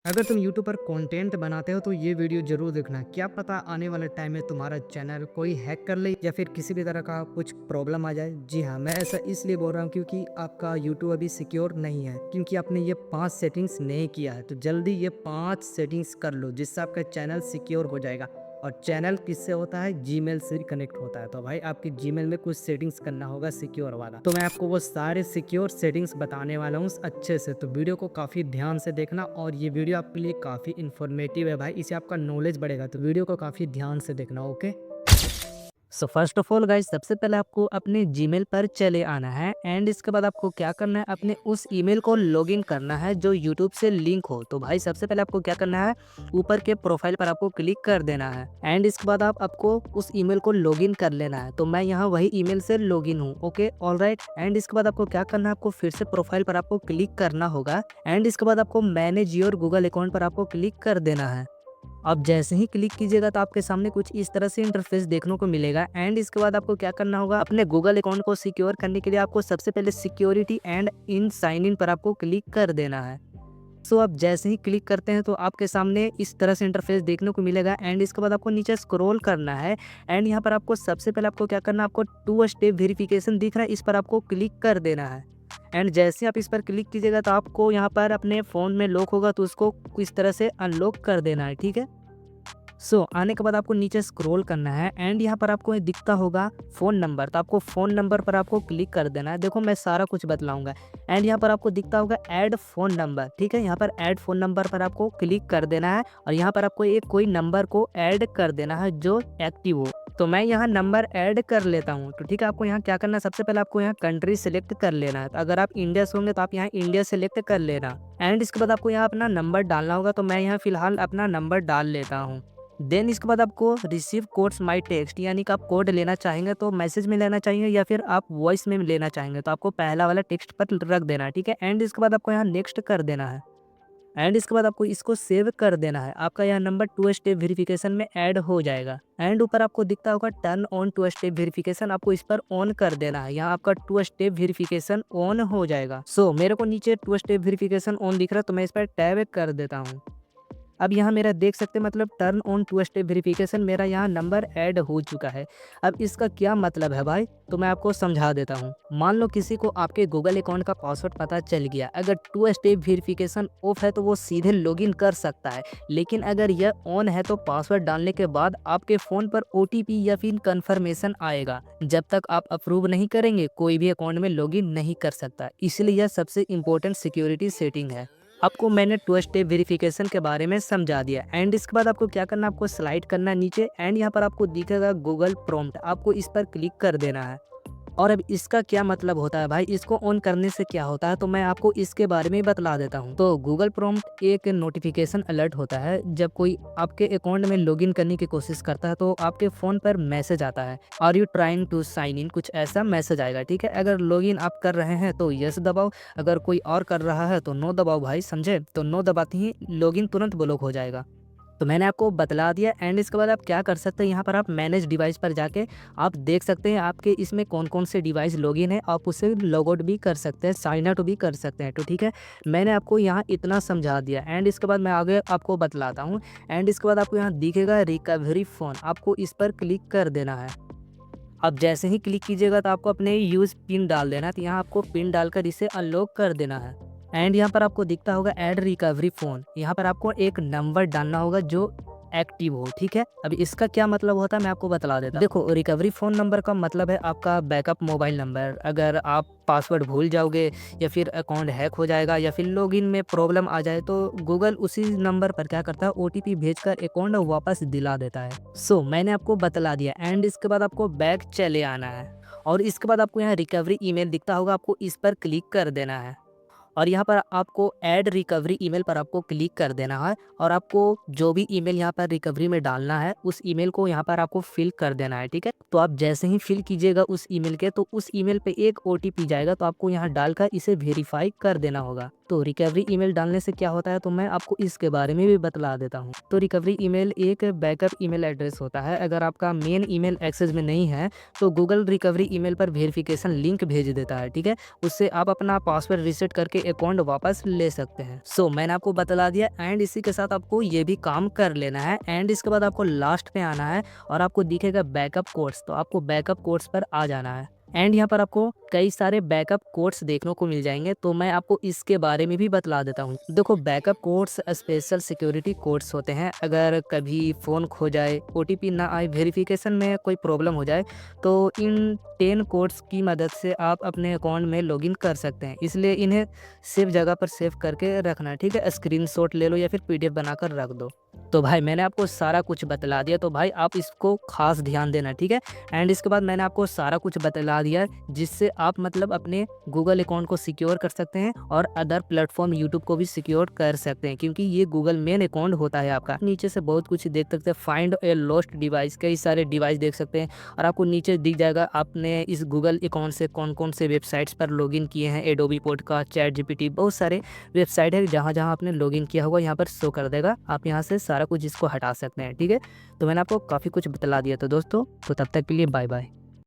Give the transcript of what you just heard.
अगर तुम YouTube पर कंटेंट बनाते हो तो ये वीडियो जरूर देखना। क्या पता आने वाले टाइम में तुम्हारा चैनल कोई हैक कर ले या फिर किसी भी तरह का कुछ प्रॉब्लम आ जाए। जी हाँ, मैं ऐसा इसलिए बोल रहा हूँ क्योंकि आपका YouTube अभी सिक्योर नहीं है, क्योंकि आपने ये 5 सेटिंग्स नहीं किया है। तो जल्दी ये 5 सेटिंग्स कर लो जिससे आपका चैनल सिक्योर हो जाएगा। और चैनल किससे होता है? जीमेल से कनेक्ट होता है। तो भाई आपके जीमेल में कुछ सेटिंग्स करना होगा सिक्योर वाला। तो मैं आपको वो सारे सिक्योर सेटिंग्स बताने वाला हूँ अच्छे से। तो वीडियो को काफ़ी ध्यान से देखना और ये वीडियो आपके लिए काफ़ी इन्फॉर्मेटिव है भाई, इससे आपका नॉलेज बढ़ेगा। तो वीडियो को काफ़ी ध्यान से देखना। Okay, so first of all guys, सबसे पहले आपको अपने जीमेल पर चले आना है एंड इसके बाद आपको क्या करना है, अपने उस ईमेल को लॉगिन करना है जो यूट्यूब से लिंक हो। तो भाई सबसे पहले आपको क्या करना है, ऊपर के प्रोफाइल पर आपको क्लिक कर देना है एंड इसके बाद आपको उस ईमेल को लॉगिन कर लेना है। तो मैं यहाँ वही ईमेल से लॉगिन हूँ। Okay, alright. एंड इसके बाद आपको क्या करना है, आपको फिर से प्रोफाइल पर आपको क्लिक करना होगा एंड इसके बाद आपको मैनेज योर गूगल अकाउंट पर आपको क्लिक कर देना है। अब जैसे ही क्लिक कीजिएगा तो आपके सामने कुछ इस तरह से इंटरफेस देखने को मिलेगा एंड इसके बाद आपको क्या करना होगा, अपने गूगल अकाउंट को सिक्योर करने के लिए आपको सबसे पहले security and in sign in पर आपको क्लिक कर देना है। सो आप जैसे ही क्लिक करते हैं तो आपके सामने इस तरह से इंटरफेस देखने को मिलेगा एंड इसके बाद आपको नीचे स्क्रॉल करना है एंड यहाँ पर आपको सबसे पहले आपको क्या करना है, आपको 2 स्टेप वेरिफिकेशन दिख रहा है, इस पर आपको क्लिक कर देना है। एंड जैसे ही आप इस पर क्लिक कीजिएगा तो आपको यहाँ पर अपने फ़ोन में लॉक होगा तो उसको इस तरह से अनलॉक कर देना है। ठीक है, आने के बाद आपको नीचे स्क्रॉल करना है एंड यहाँ पर आपको ये दिखता होगा फ़ोन नंबर। तो आपको फ़ोन नंबर पर आपको क्लिक कर देना है। देखो मैं सारा कुछ बतलाऊंगा एंड यहाँ पर आपको दिखता होगा ऐड फ़ोन नंबर। ठीक है, यहाँ पर ऐड फ़ोन नंबर पर आपको क्लिक कर देना है और यहाँ पर आपको एक कोई नंबर को ऐड कर देना है जो एक्टिव हो। तो मैं यहाँ नंबर ऐड कर लेता हूँ। तो ठीक है, आपको यहाँ क्या करना है, सबसे पहले आपको यहाँ कंट्री सेलेक्ट कर लेना है। तो अगर आप इंडिया से होंगे तो आप यहाँ इंडिया सेलेक्ट कर लेना एंड इसके बाद आपको यहाँ अपना नंबर डालना होगा। तो मैं यहाँ फिलहाल अपना नंबर डाल लेता हूँ। देन इसके बाद आपको रिसीव कोड्स माई टेक्स्ट, यानी कि आप कोड लेना चाहेंगे तो मैसेज में लेना चाहेंगे या फिर आप वॉइस में लेना चाहेंगे तो आपको पहला वाला टेक्स्ट पर रख देना है। ठीक है, एंड इसके बाद आपको यहाँ नेक्स्ट कर देना है एंड इसके बाद आपको इसको सेव कर देना है। आपका यह नंबर 2 स्टेप वेरिफिकेशन में ऐड हो जाएगा एंड ऊपर आपको दिखता होगा टर्न ऑन 2 स्टेप वेरिफिकेशन, आपको इस पर ऑन कर देना है। यहाँ आपका 2 स्टेप वेरिफिकेशन ऑन हो जाएगा। मेरे को नीचे 2 स्टेप वेरिफिकेशन ऑन दिख रहा है तो मैं इस पर टैब कर देता हूँ। अब यहाँ मेरा देख सकते हैं, मतलब टर्न ऑन 2 स्टेप वेरिफिकेशन, मेरा यहाँ नंबर ऐड हो चुका है। अब इसका क्या मतलब है भाई, तो मैं आपको समझा देता हूँ। मान लो किसी को आपके गूगल अकाउंट का पासवर्ड पता चल गया, अगर 2 स्टेप वेरिफिकेशन ऑफ है तो वो सीधे लॉगिन कर सकता है, लेकिन अगर यह ऑन है तो पासवर्ड डालने के बाद आपके फ़ोन पर OTP या फिर कन्फर्मेशन आएगा। जब तक आप अप्रूव नहीं करेंगे कोई भी अकाउंट में लॉगिन नहीं कर सकता, इसलिए यह सबसे इम्पोर्टेंट सिक्योरिटी सेटिंग है। आपको मैंने 2 स्टेप वेरिफिकेशन के बारे में समझा दिया एंड इसके बाद आपको क्या करना है, आपको स्लाइड करना है नीचे एंड यहाँ पर आपको दिखेगा गूगल प्रॉम्प्ट, आपको इस पर क्लिक कर देना है। और अब इसका क्या मतलब होता है भाई, इसको ऑन करने से क्या होता है, तो मैं आपको इसके बारे में बतला देता हूँ। तो गूगल प्रॉम्प्ट एक नोटिफिकेशन अलर्ट होता है, जब कोई आपके अकाउंट में लॉगिन करने की कोशिश करता है तो आपके फ़ोन पर मैसेज आता है, are you trying to sign in, कुछ ऐसा मैसेज आएगा। ठीक है, अगर लॉगिन आप कर रहे हैं तो यस दबाओ, अगर कोई और कर रहा है तो नो दबाओ भाई, समझे। तो नो दबाते ही लॉगिन तुरंत ब्लॉक हो जाएगा। तो मैंने आपको बतला दिया एंड इसके बाद आप क्या कर सकते हैं, यहाँ पर आप मैनेज डिवाइस पर जाके आप देख सकते हैं आपके इसमें कौन कौन से डिवाइस लॉगिन है, आप उसे लॉग आउट भी कर सकते हैं, साइन आउट भी कर सकते हैं। तो ठीक है, मैंने आपको यहाँ इतना समझा दिया एंड इसके बाद मैं आगे आपको बतलाता हूँ। एंड इसके बाद आपको यहाँ दिखेगा रिकवरी फ़ोन, आपको इस पर क्लिक कर देना है। अब जैसे ही क्लिक कीजिएगा तो आपको अपने यूज़ पिन डाल देना है। तो यहाँ आपको पिन डालकर इसे अनलॉक कर देना है एंड यहाँ पर आपको दिखता होगा ऐड रिकवरी फ़ोन, यहाँ पर आपको एक नंबर डालना होगा जो एक्टिव हो। ठीक है, अब इसका क्या मतलब होता है मैं आपको बतला देता हूँ। देखो, रिकवरी फ़ोन नंबर का मतलब है आपका बैकअप मोबाइल नंबर। अगर आप पासवर्ड भूल जाओगे या फिर अकाउंट हैक हो जाएगा या फिर लॉगिन में प्रॉब्लम आ जाए तो गूगल उसी नंबर पर क्या करता है, OTP भेजकर अकाउंट वापस दिला देता है। मैंने आपको बतला दिया एंड इसके बाद आपको बैक चले आना है और इसके बाद आपको यहाँ रिकवरी ईमेल दिखता होगा, आपको इस पर क्लिक कर देना है और यहाँ पर आपको ऐड रिकवरी ईमेल पर आपको क्लिक कर देना है और आपको जो भी ईमेल यहाँ पर रिकवरी में डालना है उस ईमेल को यहाँ पर आपको फिल कर देना है। ठीक है, तो आप जैसे ही फिल कीजिएगा उस ईमेल के तो उस ईमेल पे एक OTP जाएगा, तो आपको यहाँ डालकर इसे वेरीफाई कर देना होगा। तो रिकवरी ईमेल डालने से क्या होता है तो मैं आपको इसके बारे में भी बतला देता हूँ। तो रिकवरी ईमेल एक बैकअप ईमेल एड्रेस होता है। अगर आपका मेन ईमेल एक्सेस में नहीं है तो गूगल रिकवरी ईमेल पर वेरिफिकेशन लिंक भेज देता है, ठीक है। उससे आप अपना पासवर्ड रीसेट करके अकाउंट वापस ले सकते हैं। सो मैंने आपको बतला दिया एंड इसी के साथ आपको ये भी काम कर लेना है। एंड इसके बाद आपको लास्ट पे आना है और आपको दिखेगा बैकअप कोड्स, तो आपको बैकअप कोड्स पर आ जाना है। एंड यहाँ पर आपको कई सारे बैकअप कोड्स देखने को मिल जाएंगे, तो मैं आपको इसके बारे में भी बतला देता हूँ। देखो, backup codes special security codes होते हैं। अगर कभी फ़ोन खो जाए, ओटीपी ना आए, वेरिफिकेशन में कोई प्रॉब्लम हो जाए तो इन 10 कोड्स की मदद से आप अपने अकाउंट में लॉगिन कर सकते हैं। इसलिए इन्हें सेफ जगह पर सेव करके रखना है, ठीक है। स्क्रीनशॉट ले लो या फिर पीडीएफ बनाकर रख दो। तो भाई मैंने आपको सारा कुछ बतला दिया, तो भाई आप इसको खास ध्यान देना, ठीक है। एंड इसके बाद मैंने आपको सारा कुछ बतला दिया जिससे आप मतलब अपने गूगल अकाउंट को सिक्योर कर सकते हैं और अदर प्लेटफॉर्म यूट्यूब को भी सिक्योर कर सकते हैं, क्योंकि ये गूगल मेन अकाउंट होता है आपका। नीचे से बहुत कुछ देख सकते हैं, फाइंड ए लॉस्ट डिवाइस, कई सारे डिवाइस देख सकते हैं और आपको नीचे दिख जाएगा आपने इस गूगल अकाउंट से कौन कौन से वेबसाइट्स पर लॉगिन किए हैं। एडोबी पॉडकास्ट, चैट जीपीटी, बहुत सारे वेबसाइट है जहाँ जहाँ आपने लॉगिन किया होगा यहाँ पर शो कर देगा। आप यहाँ से सारा कुछ इसको हटा सकते हैं, ठीक है। तो मैंने आपको काफ़ी कुछ बतला दिया। तो दोस्तों, तो तब तक के लिए बाय बाय।